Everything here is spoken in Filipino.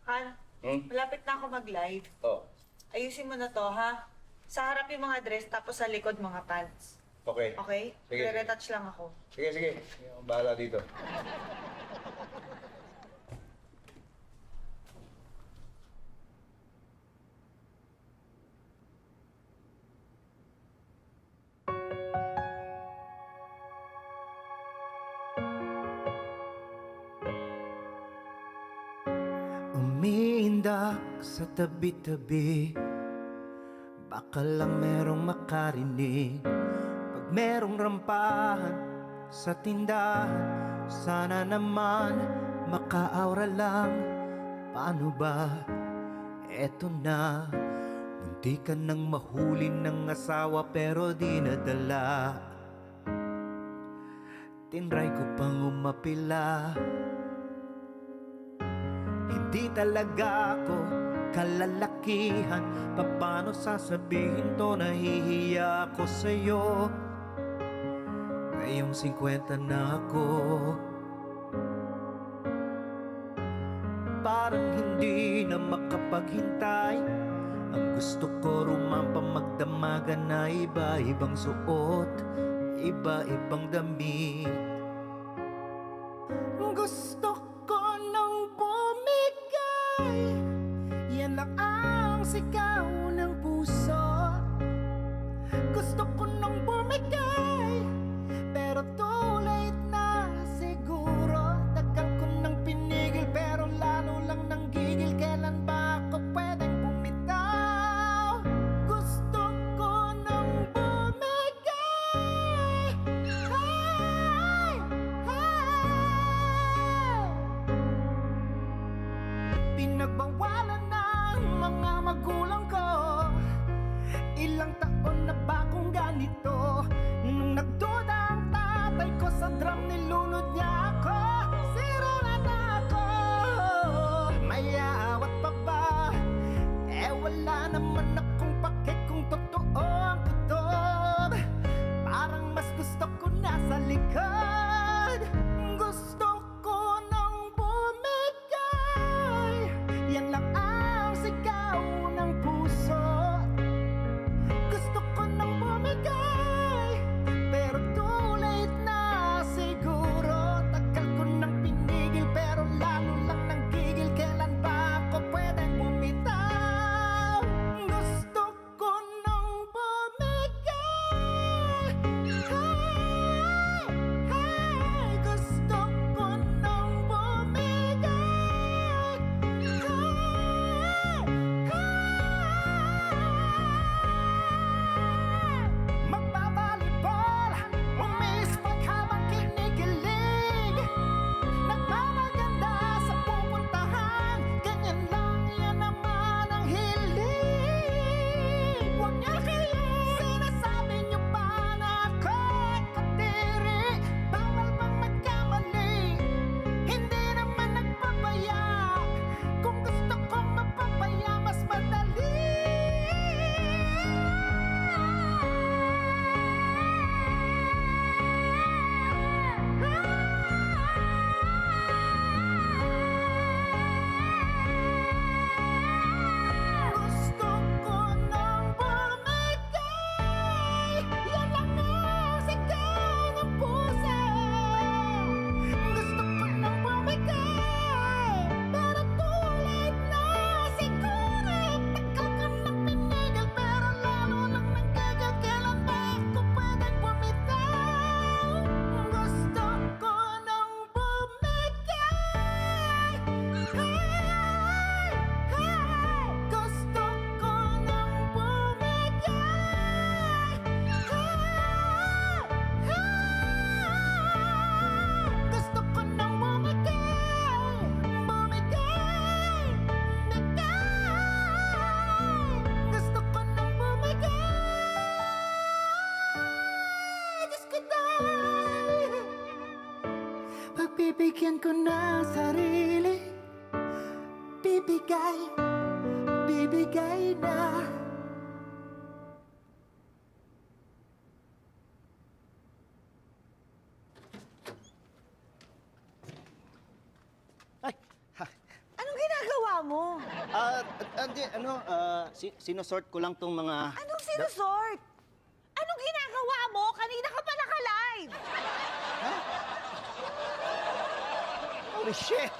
Han, malapit na ako mag-live. Oh, Ayusin mo na to, ha? Sa harap yung mga dress, tapos sa likod mga pants. okay. Okay? Sige. Re-retouch lang ako. Sige, sige. Yung bahala dito. Umiindak sa tabi-tabi, baka lang merong makarinig. Pag merong rampahan sa tindahan, sana naman makaaura lang. Paano ba? Eto na, munti ka nang mahuli ng asawa pero di nadala. Tinry ko pang umapila, hindi talaga ako kalalakihan. Paano sasabihin to, nahihiya ako sa'yo. Ngayong 50 na ako, parang hindi na makapaghintay. Ang gusto ko rumampa, magdamagan na iba-ibang suot, iba-ibang damit. Gusto ko nang bumigay, yan lang ang sigaw ng puso. Gusto ko nang bumigay, pero too late na siguro. Tagal ko nang pinigil, pero lalo lang nanggigil. Kailan ba ako pwedeng bumitaw? Gusto ko nang bumigay. Hey, hey. Pinagbawalan ng mga magulang ko, ilang taon na ba kung ganito? Nung nagduda ang tatay ko sa drum, nilunod niya ako. Zero na ako. May aawat pa ba? Eh wala naman akong pake kung totoo ang kutob. Parang mas gusto ko nasa likod. Gusto ko nang bumigay, yan lang ang sigaw ng puso. Gusto ko nang bumigay, pero too late na siguro. Tagal ko nang pinigil, pero lalo lang nanggigil. Kailan ba ako pwedeng bumitaw? Gusto ko nang bumigay. Hey, hey. Gusto ko nang bumigay. Hey, hey. Magbabalibol, umispag habang kinikilig. Nagmamaganda sa pupuntahan, ganyan lang, yan naman ang hilig. Huwag niya kayo, sinasabi niyo ba na ako'y katiri? Bawal bang magkamali? Hindi naman nagpapaya. Kung gusto kong mapapaya, mas madali. Gusto ko nang bumigay, yan lang ang sigaw ng puso. Gusto ko nang bumigay, pero too late na siguro. Tagal ko nang pinigil, pero lalo lang nanggigil. Kailan ba ako pwedeng bumitaw? Gusto ko nang bumigay. Hey, hey. Gusto ko nang bumigay. Hey, hey. Gusto ko nang bumigay. Bumigay, bigay. Gusto ko nang bumigay. Diyos ko, dahil pagbibigyan ko ng sarili, bibigay, bibigay na. Anong ginagawa mo? Hindi, sinusort ko lang tong mga... Anong sinusort? Anong ginagawa mo? Kanina ka pa naka-live! Holy shit!